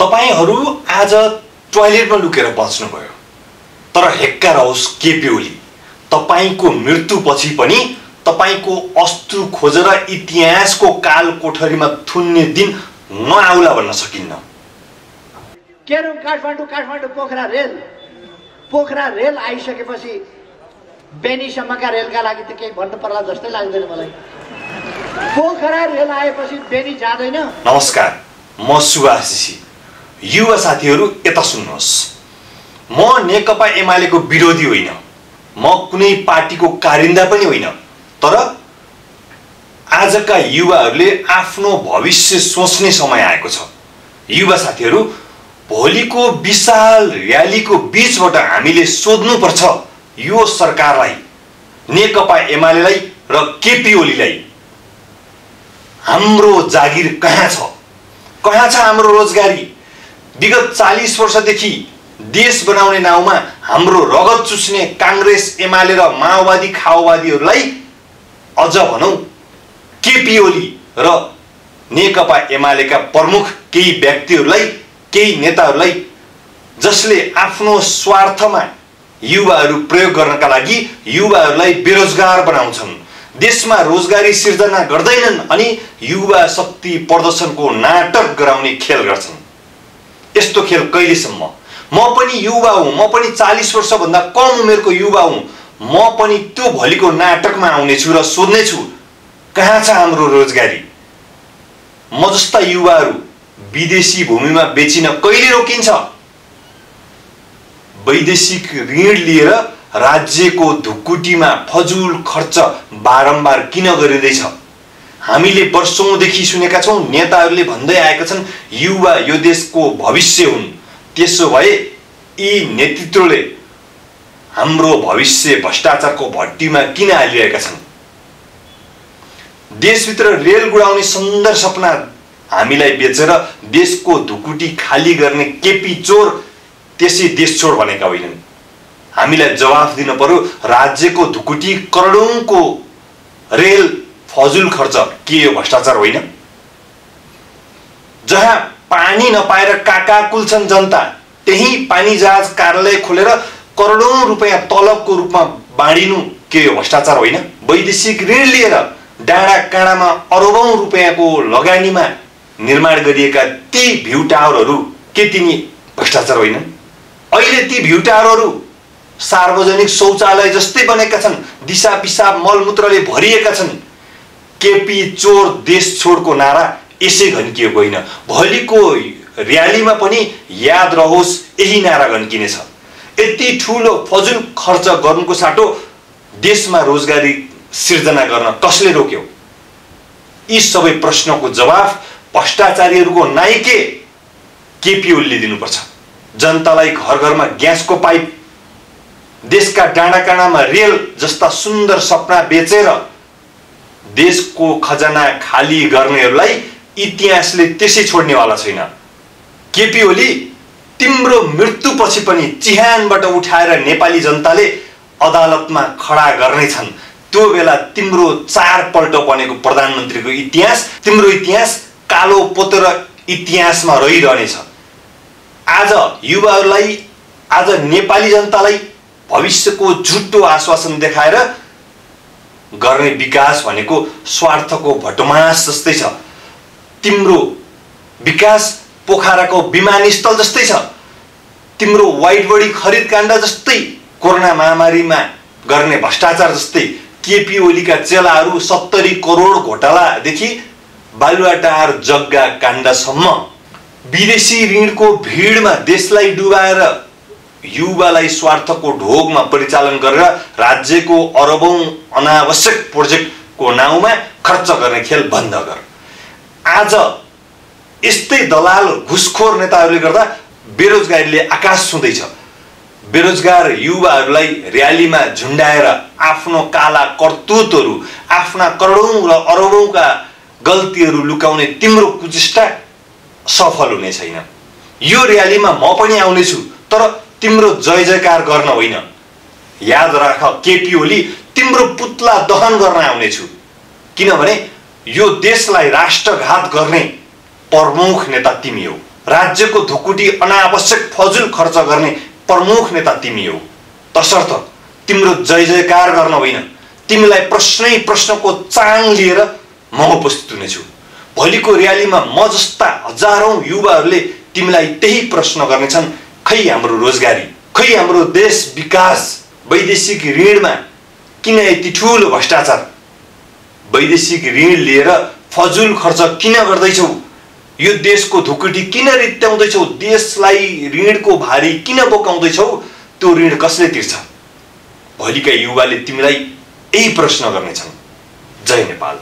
तपाईहरू आज टोयलेटमा लुकेर बच्नुभयो, तर हेक्का रहोस् केपी ओली, तपाईको मृत्युपछि पनि तपाईको अस्तु खोजेर इतिहासको काल कोठरीमा थुन्ने दिन नआउला भन्न सकिन्न। केरु काठमाडौँ पोखरा रेल आइसकेपछि बेनीसम्मका रेलका लागि त केही भन्नु पर्ला जस्तै लाग्दैन मलाई। पोखरा रेल आएपछि बेनी जाँदैन। नमस्कार, म सुभाष ऋषि। युवा साथीहरू यता सुन्नुहोस्, म नेकपा एमालेको विरोधी होइन, म कुनै पार्टीको कारिन्दा पनि होइन, तर आजका युवाहरूले आफ्नो भविष्य सोच्ने समय आएको छ। युवा साथीहरू, भोलिको विशाल र्यालीको बीचबाट हामीले सोध्नुपर्छ यो सरकारलाई, नेकपा एमालेलाई र केपी ओलीलाई, हाम्रो जागिर कहाँ छ? कहाँ छ हाम्रो रोजगारी? विगत 40 वर्षदेखि देश बनाउने नाउँमा हाम्रो रगत चुस्ने कांग्रेस एमाले र माओवादी खाओवादीहरूलाई, अझ भनौं केपी ओली र नेकपा एमालेका प्रमुख केही व्यक्तिहरूलाई, केही नेताहरूलाई, जसले आफ्नो स्वार्थमा युवाहरू प्रयोग गर्नका लागि युवाहरूलाई बेरोजगार बनाउँछन्, देशमा रोजगारी सिर्जना गर्दैनन् अनि युवा शक्ति प्रदर्शनको नाटक गराउने खेल गर्छन्। यस्तो खेल कहिलेसम्म? म पनि युवा हुँ, म पनि 40 वर्षभन्दा कम उमेरको युवा हुँ, म पनि त्यो भोलिको नाटकमा आउनेछु र सोध्नेछु कहाँ छ हाम्रो रोजगारी? म जस्ता युवाहरू विदेशी भूमिमा बेचिन कहिले रोकिन्छ? वैदेशिक ऋण लिएर राज्यको ढुकुटीमा फजुल खर्च बारम्बार किन गरिँदैछ? हामीले वर्षौंदेखि सुनेका छौं, नेताहरूले भन्दै आएका छन् युवा यो देशको भविष्य हुन्। त्यसो भए यी नेतृत्वले हाम्रो भविष्य भ्रष्टाचारको भट्टीमा किन हालिरहेका छन्? देशभित्र रेल गुडाउने सुन्दर सपना हामीलाई बेचेर देशको ढुकुटी खाली गर्ने केपी चोर त्यसै देश छोड भनेका होइनन्। हामीलाई जवाफ दिन पर्यो, राज्यको ढुकुटी करोडौंको रेल फजुल खर्च के यो भ्रष्टाचार होइन? जहाँ पानी नपाएर काका कुल्छन् जनता, त्यही पानी जहाज कार्यालय खोलेर करोडौं रुपैयाँ तलबको रूपमा बाँडिनु के यो भ्रष्टाचार होइन? वैदेशिक ऋण लिएर डाँडा काँडामा अरबौं रुपैयाँको लगानीमा निर्माण गरिएका ती भ्यू टावरहरू के तिनी भ्रष्टाचार होइनन्? अहिले ती भ्यू टावरहरू सार्वजनिक शौचालय जस्तै बनेका छन्, दिशा पिसाब मलमूत्रले भरिएका छन्। केपी चोर देश छोडको नारा यसै घन्किएको होइन, भोलिको र्यालीमा पनि याद रहोस् यही नारा घन्किनेछ। यति ठूलो फजुल खर्च गर्नुको साटो देशमा रोजगारी सिर्जना गर्न कसले रोक्यो? यी सबै प्रश्नको जवाफ भ्रष्टाचारीहरूको नाइके केपी ओलीले दिनुपर्छ। जनतालाई घर घरमा ग्यासको पाइप, देशका डाँडा काँडामा रेल जस्ता सुन्दर सपना बेचेर देशको खजाना खाली गर्नेहरूलाई इतिहासले त्यसै छोड्नेवाला छैन। केपी ओली, तिम्रो मृत्युपछि पनि चिहानबाट उठाएर नेपाली जनताले अदालतमा खडा गर्नेछन्। त्यो बेला तिम्रो 4 पल्ट बनेको प्रधानमन्त्रीको इतिहास, तिम्रो इतिहास कालो पोतेर इतिहासमा रहिरहनेछ। आज युवाहरूलाई, आज नेपाली जनतालाई भविष्यको झुटो आश्वासन देखाएर गर्ने विकास भनेको स्वार्थको भटमास जस्तै छ। तिम्रो विकास पोखराको विमानस्थल जस्तै छ, तिम्रो वाइड बडी खरिद काण्ड जस्तै, कोरोना महामारीमा गर्ने भ्रष्टाचार जस्तै। केपी ओलीका चेलाहरू 70 करोड घोटालादेखि बालुवाटार जग्गा काण्डसम्म विदेशी ऋणको भिडमा देशलाई डुबाएर युवालाई स्वार्थको ढोगमा परिचालन गरेर राज्यको अरबौं अनावश्यक प्रोजेक्टको नाउँमा खर्च गर्ने खेल बन्द गर। आज यस्तै दलाल घुसखोर नेताहरूले गर्दा बेरोजगारीले आकाश छुँदैछ। बेरोजगार युवाहरूलाई र्यालीमा झुन्डाएर आफ्नो काला करतुतहरू, आफ्ना करोडौं र अरबौंका गल्तीहरू लुकाउने तिम्रो कुचेष्टा सफल हुने छैन। यो र्यालीमा म पनि आउनेछु, तर तिम्रो जय जयकार गर्न होइन। याद राख केपी ओली, तिम्रो पुतला दहन गर्न आउनेछु, किनभने यो देशलाई राष्ट्रघात गर्ने प्रमुख नेता तिमी हो। राज्यको ढुकुटी अनावश्यक फजुल खर्च गर्ने प्रमुख नेता तिमी हो। तसर्थ तिम्रो जय जयकार गर्न होइन, तिमीलाई प्रश्नै प्रश्नको चाङ लिएर म उपस्थित हुनेछु। भोलिको र्यालीमा म जस्ता हजारौं युवाहरूले तिमीलाई त्यही प्रश्न गर्नेछन्, खै हाम्रो रोजगारी, खै हाम्रो देश विकास, वैदेशिक ऋणमा किन यति ठुलो भ्रष्टाचार, वैदेशिक ऋण लिएर फजुल खर्च किन गर्दैछौ, यो देशको ढुकुटी किन रित्याउँदैछौ, देशलाई ऋणको भारी किन बोकाउँदैछौ, त्यो ऋण कसले तिर्छ? भोलिका युवाले तिमीलाई यही प्रश्न गर्नेछन्। जय नेपाल।